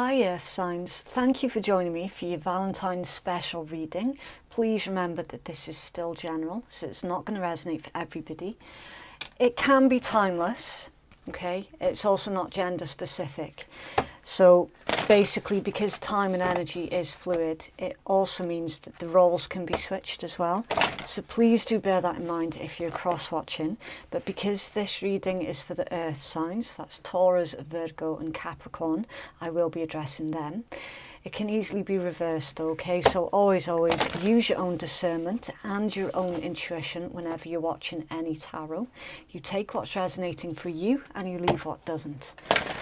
Hi Earth signs, thank you for joining me for your Valentine's special reading. Please remember that this is still general, so it's not going to resonate for everybody. It can be timeless, okay? It's also not gender specific. So basically, because time and energy is fluid, it also means that the roles can be switched as well. So please do bear that in mind if you're cross-watching. But because this reading is for the earth signs, that's Taurus, Virgo and Capricorn, I will be addressing them. It can easily be reversed, okay? So always use your own discernment and your own intuition whenever you're watching any tarot. You take what's resonating for you and you leave what doesn't.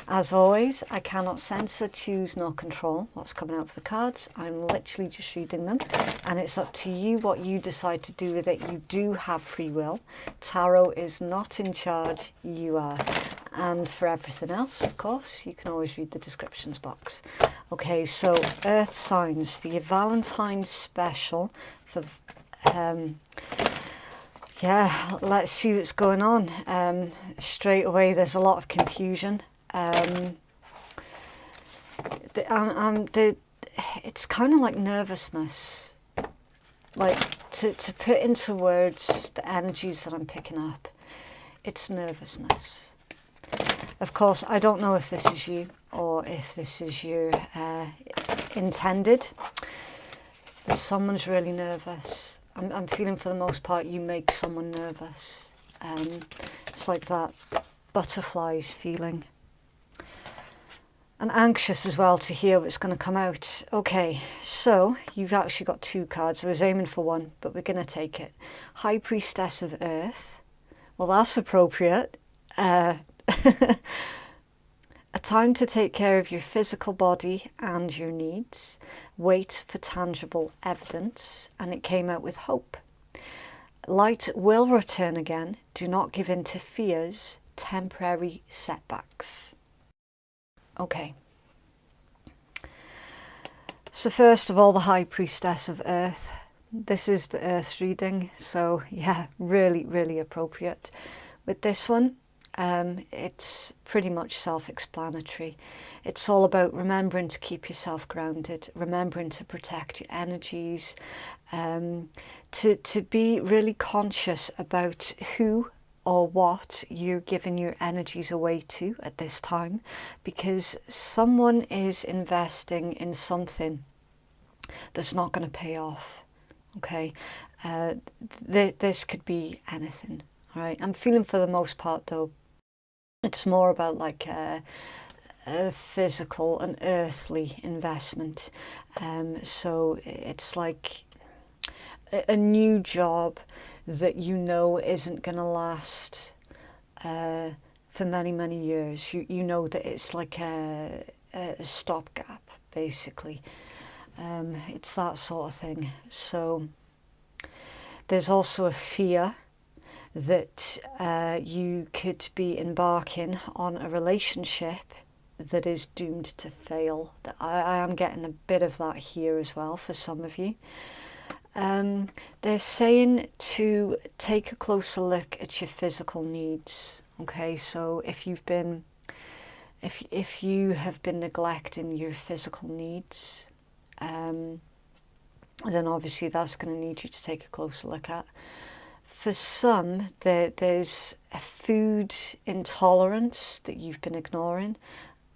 As always, I cannot censor, choose nor control what's coming out of the cards. I'm literally just reading them and it's up to you what you decide to do with it. You do have free will. Tarot is not in charge, you are. And for everything else, of course, you can always read the descriptions box. Okay, so earth signs for your Valentine's special for yeah, let's see what's going on. Straight away there's a lot of confusion. It's kind of like nervousness, like to put into words the energies that I'm picking up. It's nervousness. Of course, I don't know if this is you or if this is your intended. But someone's really nervous. I'm feeling for the most part you make someone nervous. It's like that butterflies feeling. And anxious as well to hear what's going to come out. Okay, so you've actually got two cards. I was aiming for one, but we're going to take it. High Priestess of Earth. Well, that's appropriate. A time to take care of your physical body and your needs. Wait for tangible evidence. And it came out with hope. Light will return again. Do not give in to fears. Temporary setbacks. Okay. So first of all, the High Priestess of Earth. This is the Earth reading. So yeah, really appropriate. With this one, it's pretty much self-explanatory. It's all about remembering to keep yourself grounded, remembering to protect your energies, to be really conscious about who or what you're giving your energies away to at this time, because someone is investing in something that's not going to pay off, okay? This could be anything, all right? I'm feeling for the most part, though, it's more about like a physical and earthly investment. So it's like a new job that you know isn't going to last for many years. You know that it's like a stopgap, basically. It's that sort of thing. So there's also a fear that you could be embarking on a relationship that is doomed to fail. I am getting a bit of that here as well for some of you. They're saying to take a closer look at your physical needs. Okay, so if you have been neglecting your physical needs, then obviously that's going to need you to take a closer look at. For some, there's a food intolerance that you've been ignoring,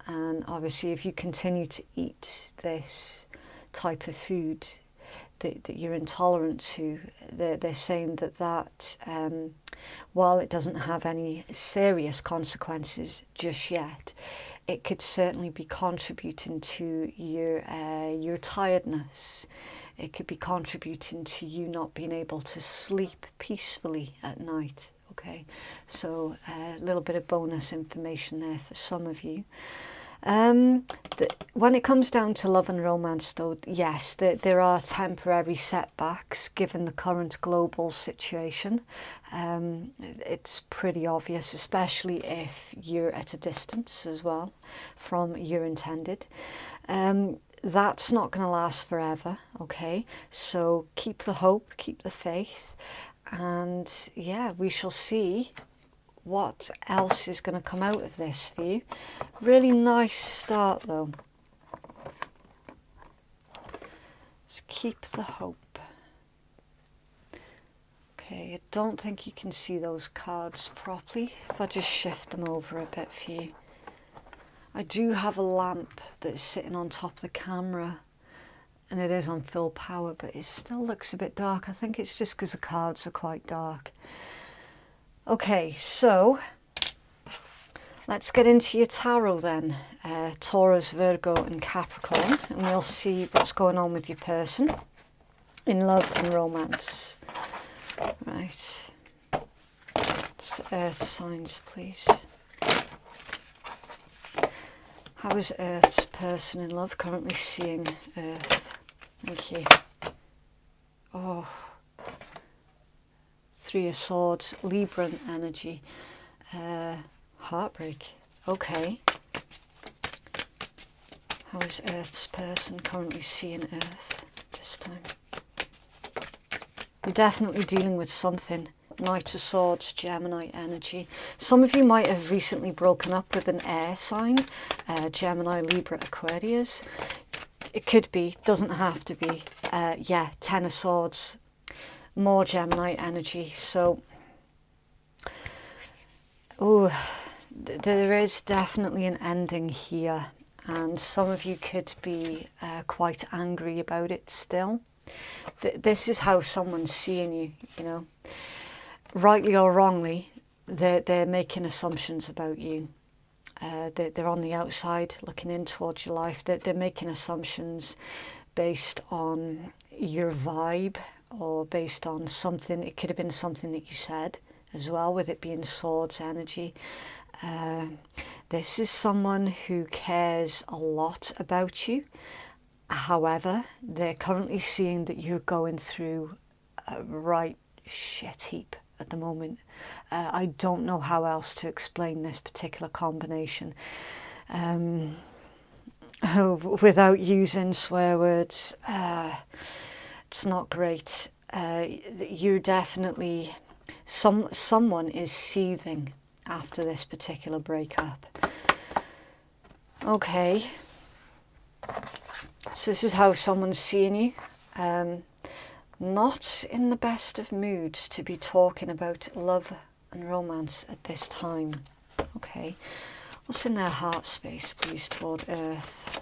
and obviously if you continue to eat this type of food that you're intolerant to, they're saying that while it doesn't have any serious consequences just yet, it could certainly be contributing to your tiredness. It could be contributing to you not being able to sleep peacefully at night, okay? So a little bit of bonus information there for some of you. When it comes down to love and romance, though, yes, there are temporary setbacks given the current global situation. It's pretty obvious, especially if you're at a distance as well from your intended. That's not going to last forever, okay? So keep the hope, keep the faith, and yeah, we shall see what else is going to come out of this for you. Really nice start, though. Just keep the hope. Okay, I don't think you can see those cards properly if I just shift them over a bit for you. I do have a lamp that's sitting on top of the camera and it is on full power, but it still looks a bit dark. I think it's just because the cards are quite dark. Okay, so let's get into your tarot then. Taurus, Virgo and Capricorn, and we'll see what's going on with your person in love and romance. Right, it's for earth signs, please. How is Earth's person in love currently seeing Earth? Thank you. Oh, Three of Swords, Libran energy, heartbreak. Okay. How is Earth's person currently seeing Earth this time? You're definitely dealing with something. Knight of Swords, Gemini energy. Some of you might have recently broken up with an air sign, Gemini, Libra, Aquarius. It could be, doesn't have to be. Yeah, Ten of Swords, more Gemini energy. So, oh, there is definitely an ending here, and some of you could be quite angry about it still. This is how someone's seeing you, you know. Rightly or wrongly, they're making assumptions about you. They're on the outside looking in towards your life. They're making assumptions based on your vibe or based on something. It could have been something that you said as well, with it being Swords energy. This is someone who cares a lot about you. However, they're currently seeing that you're going through a right shit heap at the moment. I don't know how else to explain this particular combination without using swear words. It's not great. You're definitely, someone is seething after this particular breakup. Okay, so this is how someone's seeing you. Not in the best of moods to be talking about love and romance at this time. Okay, what's in their heart space, please, toward Earth?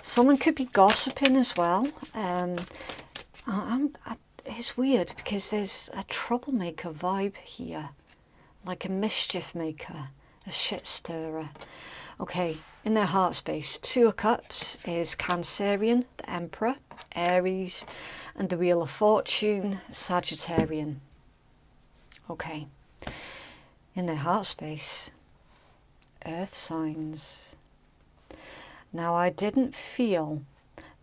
Someone could be gossiping as well. It's weird because there's a troublemaker vibe here, like a mischief maker, a shit stirrer. Okay, in their heart space, Two of Cups is Cancerian, the Emperor, Aries, and the Wheel of Fortune, Sagittarian. Okay, in their heart space, Earth signs. Now, I didn't feel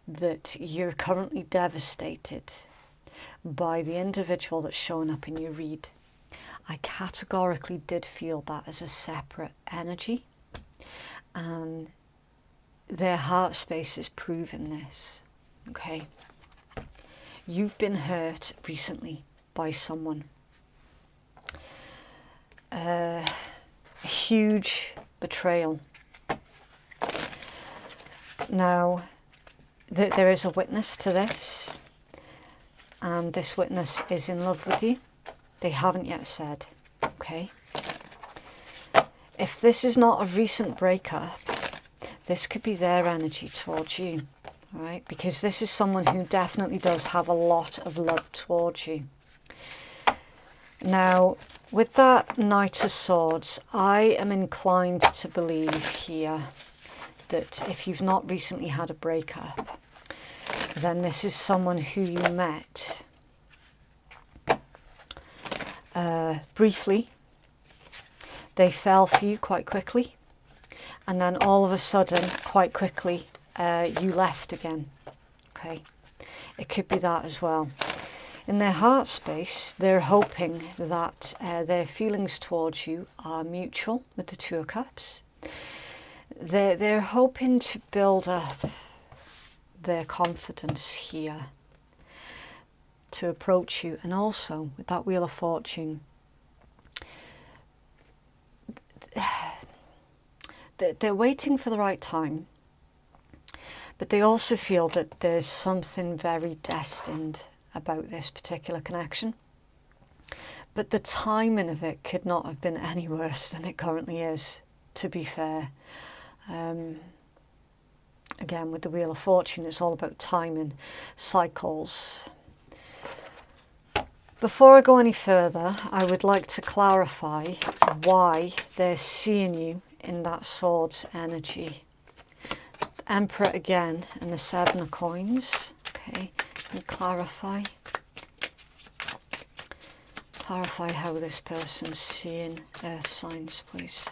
that you're currently devastated by the individual that's showing up in your read. I categorically did feel that as a separate energy, and their heart space is proving this. Okay, you've been hurt recently by someone. A huge betrayal. Now, there is a witness to this, and this witness is in love with you. They haven't yet said, okay? If this is not a recent breakup, this could be their energy towards you, all right? Because this is someone who definitely does have a lot of love towards you. Now, with that Knight of Swords, I am inclined to believe here that if you've not recently had a breakup, then this is someone who you met briefly. They fell for you quite quickly, and then all of a sudden, quite quickly, you left again. Okay, it could be that as well. In their heart space, they're hoping that their feelings towards you are mutual with the Two of Cups. They're hoping to build up their confidence here to approach you, and also with that Wheel of Fortune, they're waiting for the right time, But they also feel that there's something very destined about this particular connection. But the timing of it could not have been any worse than it currently is, to be fair. Again, with the Wheel of Fortune, it's all about timing, cycles. Before I go any further, I would like to clarify why they're seeing you in that Swords energy. Emperor again, and the Seven of Coins. Okay, and clarify how this person's seeing earth signs, please.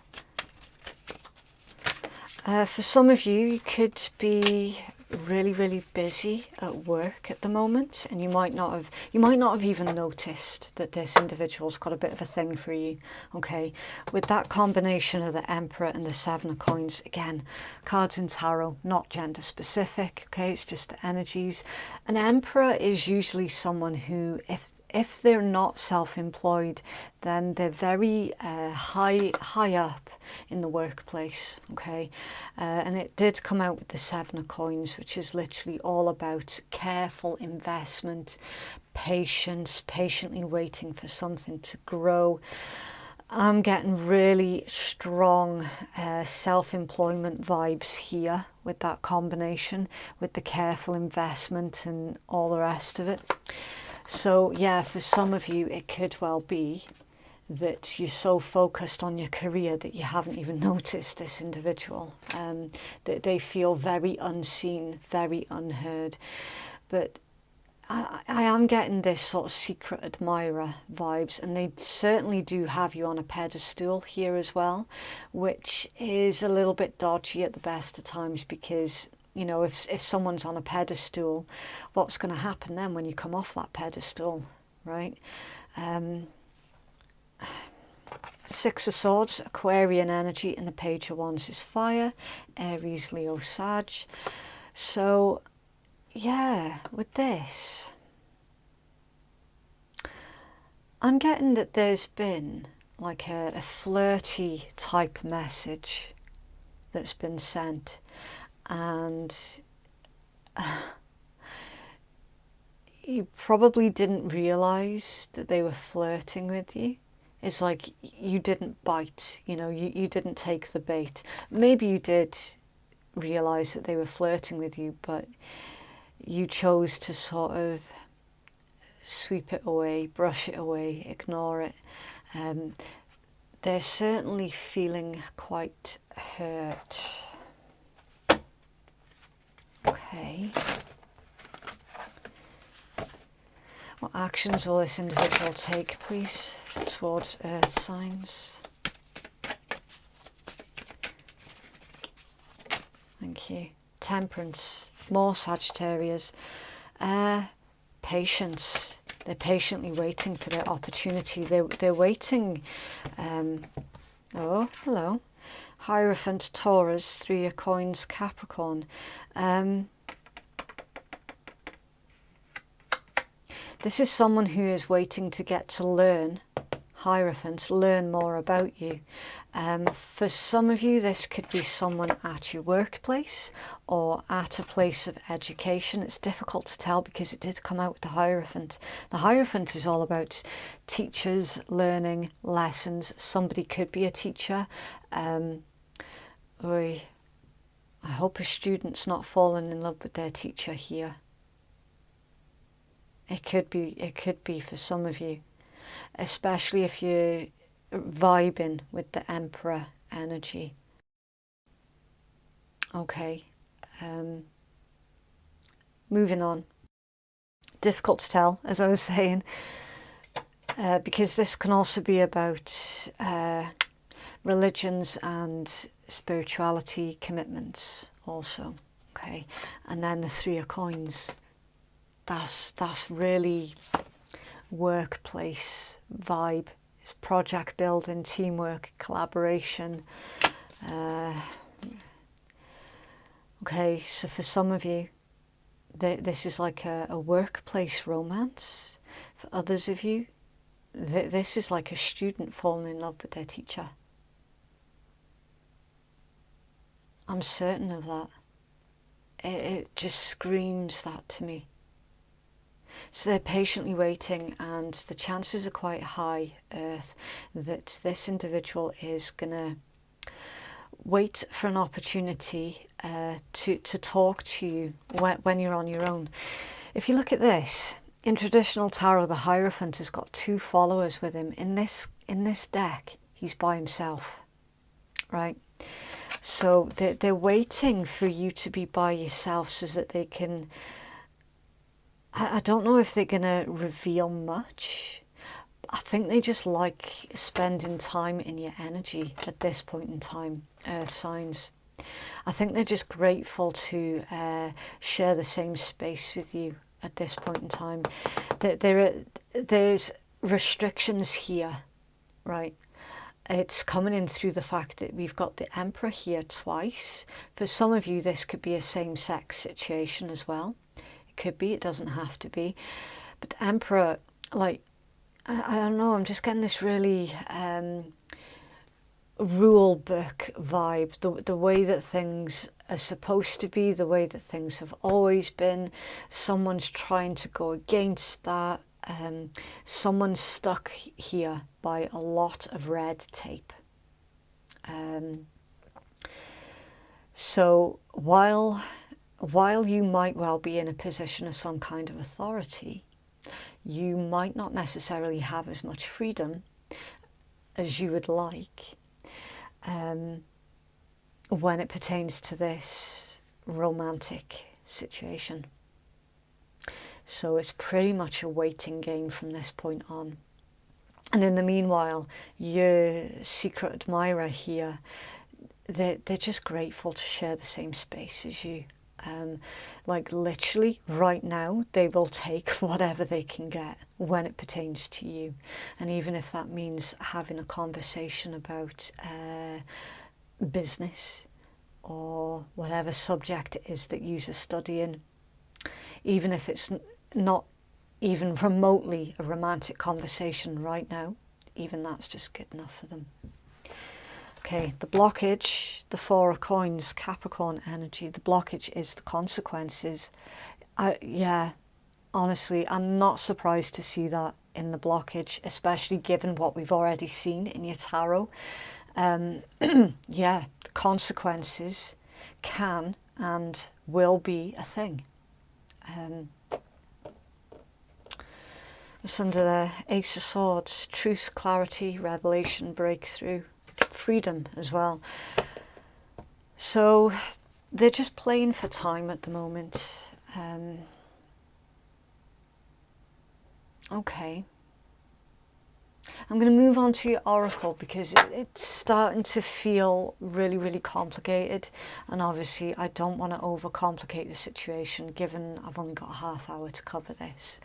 For some of you, you could be really busy at work at the moment, and you might not have even noticed that this individual's got a bit of a thing for you. Okay, with that combination of the Emperor and the Seven of Coins, again, cards in tarot, not gender specific. Okay, it's just the energies. An Emperor is usually someone who, if they're not self-employed, then they're very high up in the workplace, okay? And it did come out with the Seven of Coins, which is literally all about careful investment, patience, patiently waiting for something to grow. I'm getting really strong self-employment vibes here with that combination, with the careful investment and all the rest of it. So yeah, for some of you, it could well be that you're so focused on your career that you haven't even noticed this individual. That they feel very unseen, very unheard. But I am getting this sort of secret admirer vibes, and they certainly do have you on a pedestal here as well, which is a little bit dodgy at the best of times, because you know, if someone's on a pedestal, what's going to happen then when you come off that pedestal, right? Six of Swords, Aquarian energy, and the Page of Wands is fire, Aries, Leo, Sag. So, yeah, with this, I'm getting that there's been like a flirty type message that's been sent. And you probably didn't realize that they were flirting with you. It's like you didn't bite, you know, you didn't take the bait. Maybe you did realize that they were flirting with you, but you chose to sort of sweep it away, brush it away, ignore it. They're certainly feeling quite hurt. Okay. What actions will this individual take, please, towards earth signs? Thank you. Temperance, more Sagittarius. Patience. They're patiently waiting for their opportunity. They're waiting. Oh, hello. Hierophant, Taurus, Three of Coins, Capricorn. This is someone who is waiting to get to learn, Hierophant, learn more about you. For some of you, this could be someone at your workplace or at a place of education. It's difficult to tell because it did come out with the Hierophant. The Hierophant is all about teachers, learning, lessons. Somebody could be a teacher. I hope a student's not fallen in love with their teacher here. It could be for some of you, especially if you're vibing with the Emperor energy. Okay, moving on. Difficult to tell, as I was saying, because this can also be about religions and spirituality commitments also. Okay, and then the Three of Coins. That's really workplace vibe. It's project building, teamwork, collaboration. Okay, so for some of you, this is like a workplace romance. For others of you, this is like a student falling in love with their teacher. I'm certain of that. It just screams that to me. So they're patiently waiting, and the chances are quite high, Earth, that this individual is going to wait for an opportunity to talk to you when you're on your own. If you look at this, in traditional tarot, the Hierophant has got 2 followers with him. In this deck, he's by himself, right? So they're waiting for you to be by yourself so that they can... I don't know if they're going to reveal much. I think they just like spending time in your energy at this point in time, Earth signs. I think they're just grateful to share the same space with you at this point in time. There's restrictions here, right? It's coming in through the fact that we've got the Emperor here twice. For some of you, this could be a same-sex situation as well. It could be, it doesn't have to be. But the Emperor, like, I don't know, I'm just getting this really rule book vibe. The way that things are supposed to be, the way that things have always been. Someone's trying to go against that. Someone's stuck here by a lot of red tape. So while you might well be in a position of some kind of authority, you might not necessarily have as much freedom as you would like when it pertains to this romantic situation. So it's pretty much a waiting game from this point on. And in the meanwhile, your secret admirer here, they're just grateful to share the same space as you. Like literally right now, they will take whatever they can get when it pertains to you. And even if that means having a conversation about business or whatever subject it is that you're studying, even if it's not even remotely a romantic conversation right now, even that's just good enough for them. Okay, the blockage, the 4 of coins, Capricorn energy, the blockage is the consequences. Yeah, honestly, I'm not surprised to see that in the blockage, especially given what we've already seen in your tarot. Yeah, the consequences can and will be a thing. It's under the Ace of Swords, truth, clarity, revelation, breakthrough, freedom as well. So they're just playing for time at the moment. Okay. I'm going to move on to your oracle because it's starting to feel really, really complicated. And obviously I don't want to overcomplicate the situation given I've only got a half hour to cover this.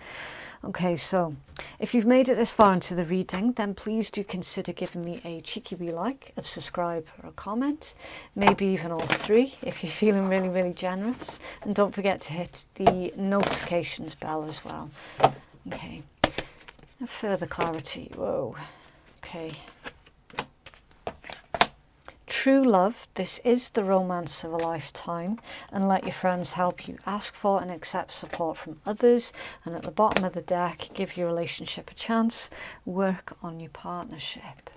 Okay, so if you've made it this far into the reading, then please do consider giving me a cheeky wee like, a subscribe or a comment, maybe even all 3 if you're feeling really, really generous. And don't forget to hit the notifications bell as well. Okay, and further clarity. Whoa, okay. True love, this is the romance of a lifetime, and let your friends help you ask for and accept support from others. And at the bottom of the deck, give your relationship a chance, work on your partnership.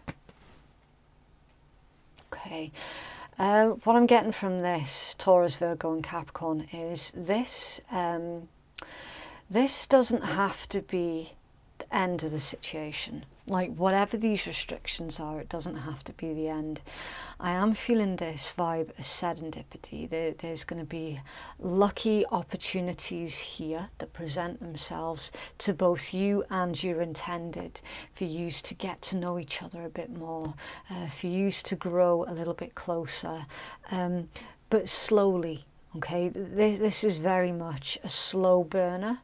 Okay, what I'm getting from this, Taurus, Virgo and Capricorn, is this, this doesn't have to be the end of the situation. Like, whatever these restrictions are, it doesn't have to be the end. I am feeling this vibe of serendipity. There's going to be lucky opportunities here that present themselves to both you and your intended, for you to get to know each other a bit more, for you to grow a little bit closer, but slowly, okay? This is very much a slow burner,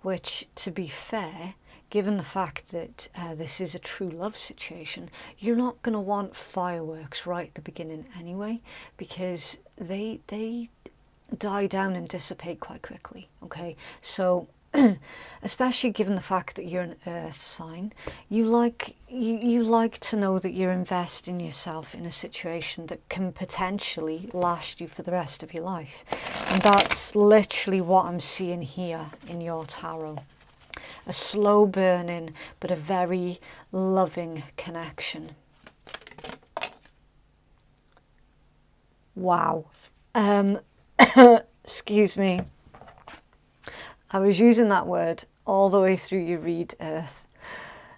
which, to be fair, given the fact that this is a true love situation, you're not going to want fireworks right at the beginning anyway, because they die down and dissipate quite quickly, okay? So especially given the fact that you're an earth sign, you like to know that you're investing yourself in a situation that can potentially last you for the rest of your life. And that's literally what I'm seeing here in your tarot. A slow burning, but a very loving connection. Wow. Excuse me. I was using that word all the way through your read, Earth.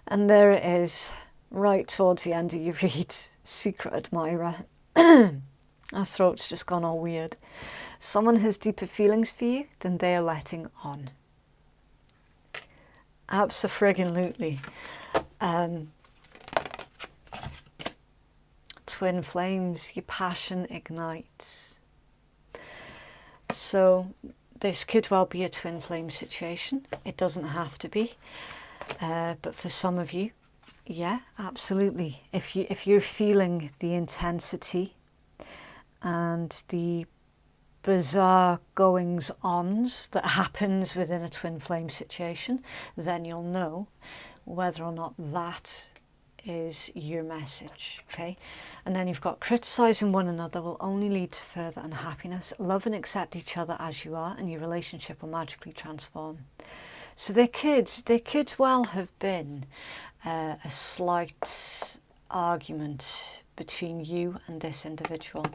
And there it is, right towards the end of your read, Secret Admirer. Our throat's just gone all weird. Someone has deeper feelings for you than they are letting on. Abso-friggin-lutely. Twin flames, your passion ignites. So this could well be a twin flame situation. It doesn't have to be. But for some of you, yeah, absolutely. If you're feeling the intensity and the bizarre goings-ons that happens within a twin flame situation, then you'll know whether or not that is your message, okay? And then you've got criticizing one another will only lead to further unhappiness. Love and accept each other as you are, and your relationship will magically transform. So there could well have been a slight argument between you and this individual,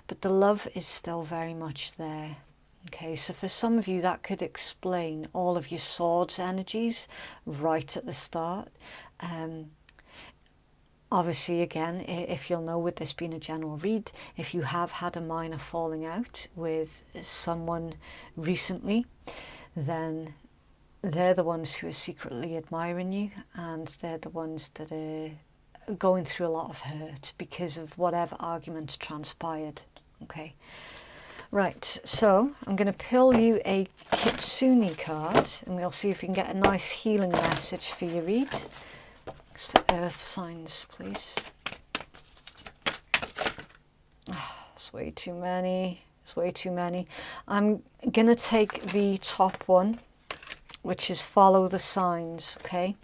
but the love is still very much there. Okay, so for some of you that could explain all of your swords energies right at the start. Obviously, again, if you'll know, with this being a general read, if you have had a minor falling out with someone recently, then they're the ones who are secretly admiring you, and they're the ones that are going through a lot of hurt because of whatever argument transpired. Okay, right, so I'm going to pull you a Kitsune card, and we'll see if we can get a nice healing message for your read. For earth signs, please. It's way too many. It's way too many. I'm going to take the top one, which is follow the signs, okay?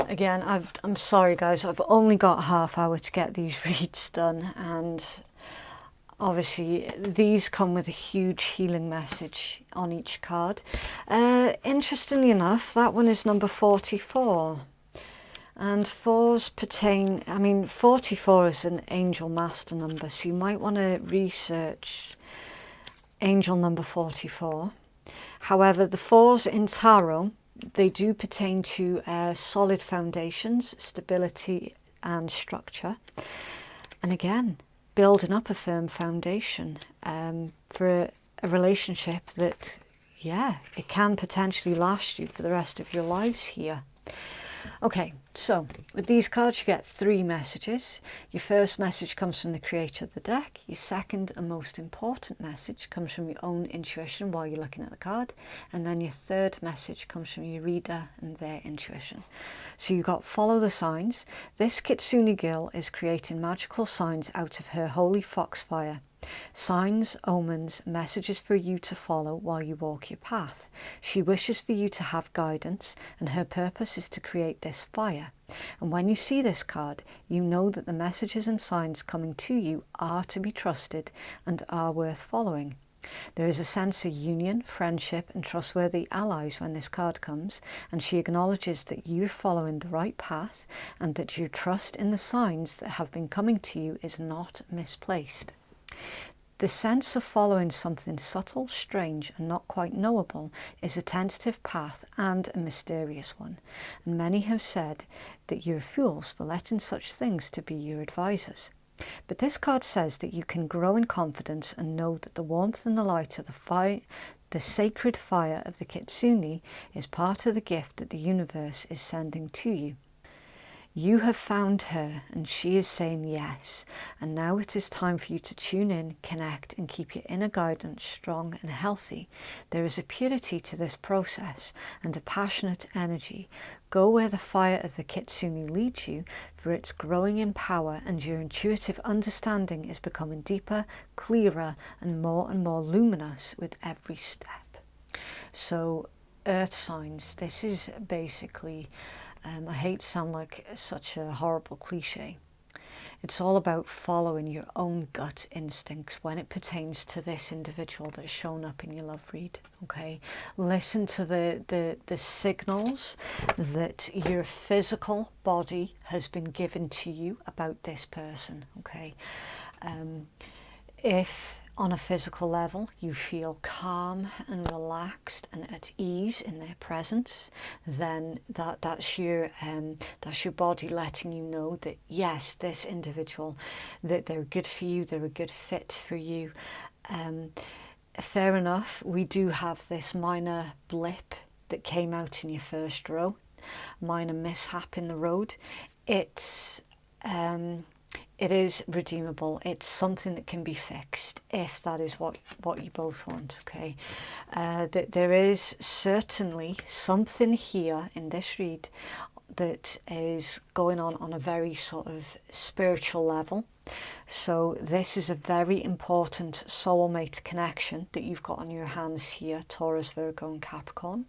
Again, I'm sorry guys, I've only got a half hour to get these reads done, and obviously these come with a huge healing message on each card. Interestingly enough, that one is number 44. And 4s pertain, 44 is an angel master number, so you might want to research angel number 44. However, the 4s in tarot, they do pertain to solid foundations, stability and structure. And again, building up a firm foundation for a relationship that, yeah, it can potentially last you for the rest of your lives here. Okay, so with these cards you get 3 messages. Your first message comes from the creator of the deck. Your second and most important message comes from your own intuition while you're looking at the card. And then your third message comes from your reader and their intuition. So you've got follow the signs. This Kitsune girl is creating magical signs out of her holy foxfire. Signs, omens, messages for you to follow while you walk your path. She wishes for you to have guidance, and her purpose is to create this fire. And when you see this card, you know that the messages and signs coming to you are to be trusted and are worth following. There is a sense of union, friendship and trustworthy allies when this card comes, and she acknowledges that you're following the right path and that your trust in the signs that have been coming to you is not misplaced. The sense of following something subtle, strange and not quite knowable is a tentative path and a mysterious one, and many have said that you're fools for letting such things to be your advisors. But this card says that you can grow in confidence and know that the warmth and the light of the sacred fire of the Kitsune is part of the gift that the universe is sending to you. You have found her and she is saying yes, and now it is time for you to tune in, connect and keep your inner guidance strong and healthy. There is a purity to this process and a passionate energy. Go where the fire of the Kitsune leads you, for it's growing in power and your intuitive understanding is becoming deeper, clearer and more luminous with every step. So earth signs, this is basically, I hate to sound like such a horrible cliche, it's all about following your own gut instincts when it pertains to this individual that's shown up in your love read. Okay, listen to the signals that your physical body has been given to you about this person. Okay, if on a physical level you feel calm and relaxed and at ease in their presence, then that's your body letting you know that yes, this individual, that they're good for you, they're a good fit for you. Fair enough, we do have this minor blip that came out in your first row, minor mishap in the road. It is redeemable. It's something that can be fixed if that is what you both want. Okay, there is certainly something here in this read that is going on a very sort of spiritual level. So this is a very important soulmate connection that you've got on your hands here, Taurus, Virgo and Capricorn.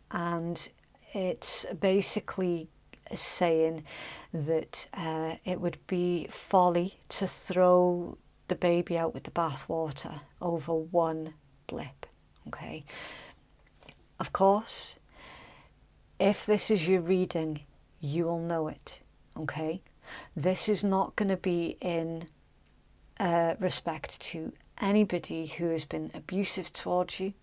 And it's basically saying that it would be folly to throw the baby out with the bathwater over one blip. Okay, of course, if this is your reading, you will know it. Okay, this is not going to be in respect to anybody who has been abusive towards you.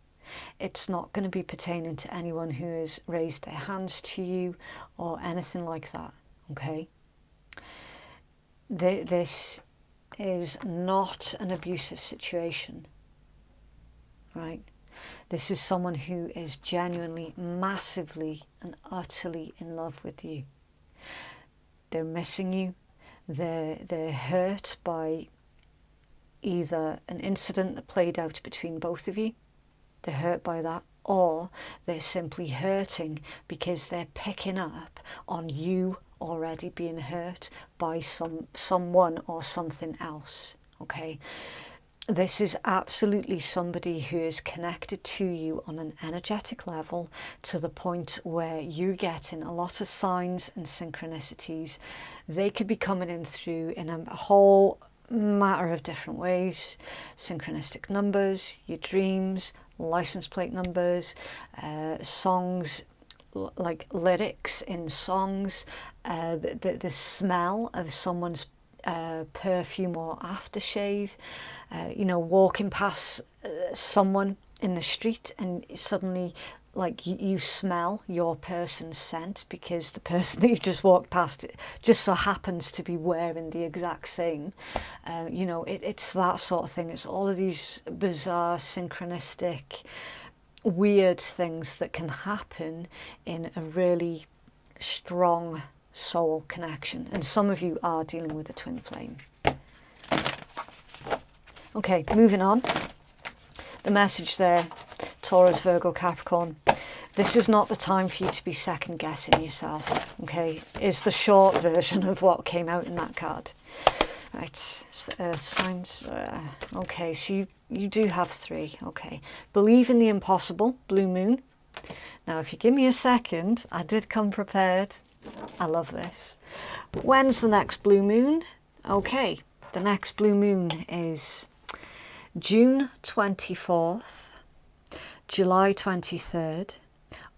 It's not going to be pertaining to anyone who has raised their hands to you or anything like that. Okay, this is not an abusive situation, right? This is someone who is genuinely, massively and utterly in love with you. They're missing you. They're hurt by either an incident that played out between both of you. They're hurt by that, or they're simply hurting because they're picking up on you already being hurt by someone or something else. Okay, this is absolutely somebody who is connected to you on an energetic level to the point where you're getting a lot of signs and synchronicities. They could be coming in through in a whole matter of different ways. Synchronistic numbers, your dreams, license plate numbers, songs, like lyrics in songs, the smell of someone's perfume or aftershave, walking past someone in the street and suddenly like you smell your person's scent because the person that you just walked past it just so happens to be wearing the exact same. It's that sort of thing. It's all of these bizarre, synchronistic, weird things that can happen in a really strong soul connection. And some of you are dealing with a twin flame. Okay, moving on. The message there, Taurus, Virgo, Capricorn. This is not the time for you to be second guessing yourself, okay? Is the short version of what came out in that card. Right, signs. Okay, so you do have 3, okay. Believe in the impossible, blue moon. Now, if you give me a second, I did come prepared. I love this. When's the next blue moon? Okay, the next blue moon is June 24th, July 23rd,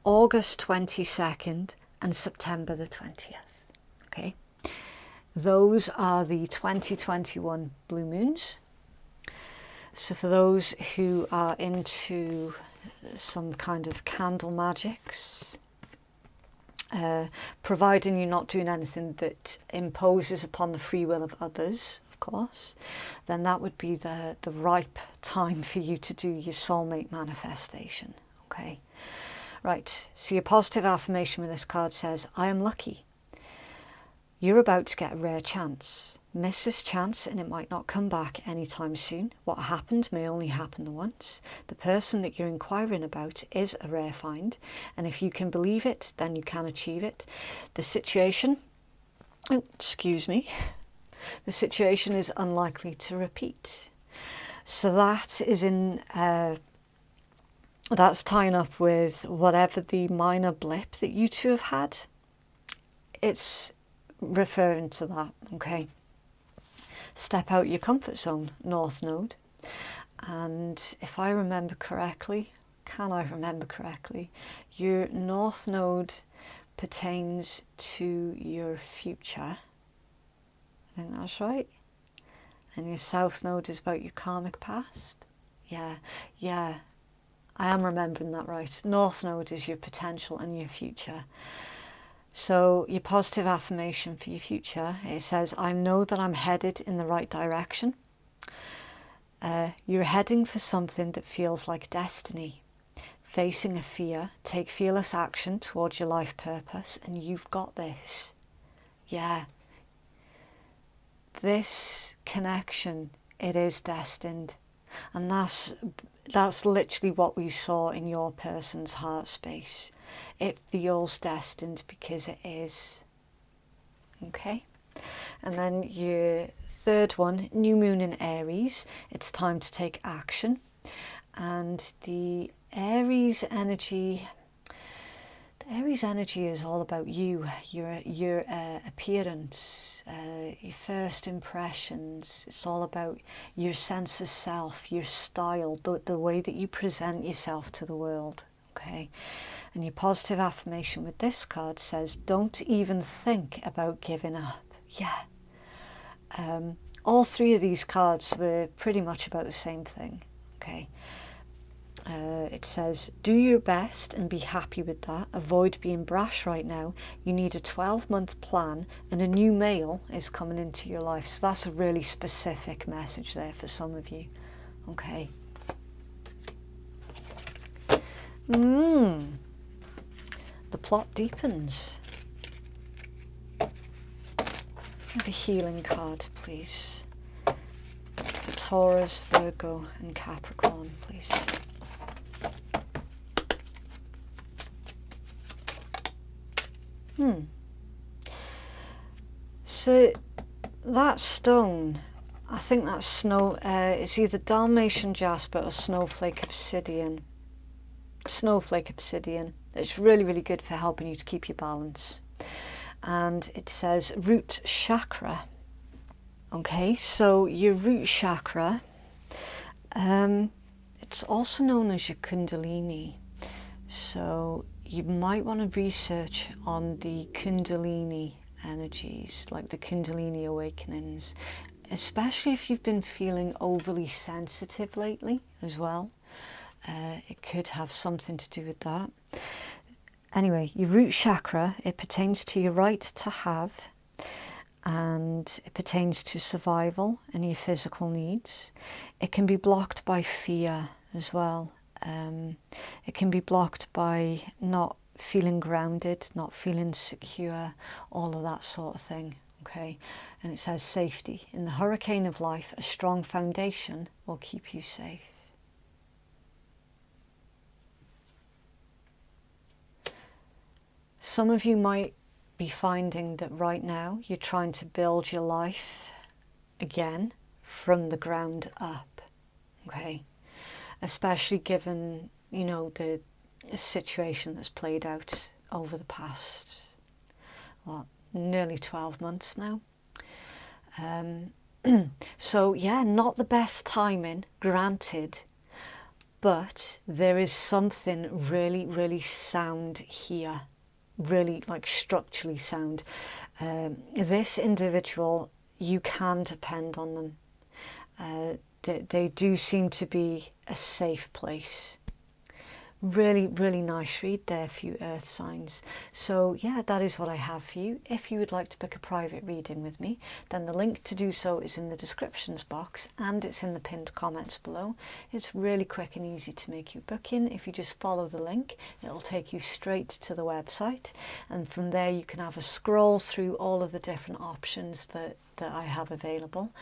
August 22nd, and September the 20th. Okay, those are the 2021 blue moons. So for those who are into some kind of candle magics, providing you're not doing anything that imposes upon the free will of others, of course, then that would be the ripe time for you to do your soulmate manifestation. Okay, right, so your positive affirmation with this card says, I am lucky. You're about to get a rare chance. Miss this chance and it might not come back anytime soon. What happened may only happen once. The person that you're inquiring about is a rare find, and if you can believe it, then you can achieve it. The situation, the situation is unlikely to repeat. So that is in that's tying up with whatever the minor blip that you two have had. It's referring to that, okay? Step out your comfort zone, North Node. And if I remember correctly, can I remember correctly, your North Node pertains to your future. I think that's right. And your South Node is about your karmic past. Yeah, I am remembering that right. North Node is your potential and your future. So your positive affirmation for your future, it says, I know that I'm headed in the right direction. You're heading for something that feels like destiny. Facing a fear, take fearless action towards your life purpose, and you've got this. Yeah. This connection, it is destined. And that's literally what we saw in your person's heart space. It feels destined because it is. Okay? And then your third one, new moon in Aries. It's time to take action. And the Aries energy is all about you, your appearance, your first impressions. It's all about your sense of self, your style, the way that you present yourself to the world. Okay, and your positive affirmation with this card says, don't even think about giving up. Yeah. All three of these cards were pretty much about the same thing. Okay. It says, do your best and be happy with that. Avoid being brash right now. You need a 12-month plan, and a new male is coming into your life. So that's a really specific message there for some of you. Okay. The plot deepens. And a healing card, please. For Taurus, Virgo, and Capricorn, please. So that stone, I think that's snow. It's either Dalmatian jasper or snowflake obsidian. Snowflake obsidian. It's really, really good for helping you to keep your balance. And it says root chakra. Okay, so your root chakra, it's also known as your kundalini. So you might want to research on the kundalini energies, like the kundalini awakenings, especially if you've been feeling overly sensitive lately as well. It could have something to do with that. Anyway, your root chakra, it pertains to your right to have, and it pertains to survival and your physical needs. It can be blocked by fear as well. It can be blocked by not feeling grounded, not feeling secure, all of that sort of thing. Okay, and it says safety. In the hurricane of life, a strong foundation will keep you safe. Some of you might be finding that right now you're trying to build your life again from the ground up. Okay, especially given, you know, the situation that's played out over the past, nearly 12 months now. So yeah, not the best timing, granted, but there is something really, really sound here, really like structurally sound. This individual, you can depend on them. They do seem to be a safe place. Really, really nice read there for you earth signs. So yeah, that is what I have for you. If you would like to book a private reading with me, then the link to do so is in the descriptions box, and it's in the pinned comments below. It's really quick and easy to make your booking. If you just follow the link, it'll take you straight to the website, and from there you can have a scroll through all of the different options that I have available.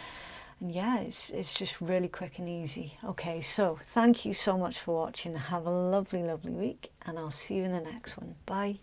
And yeah, it's just really quick and easy. Okay, so thank you so much for watching. Have a lovely, lovely week, and I'll see you in the next one. Bye.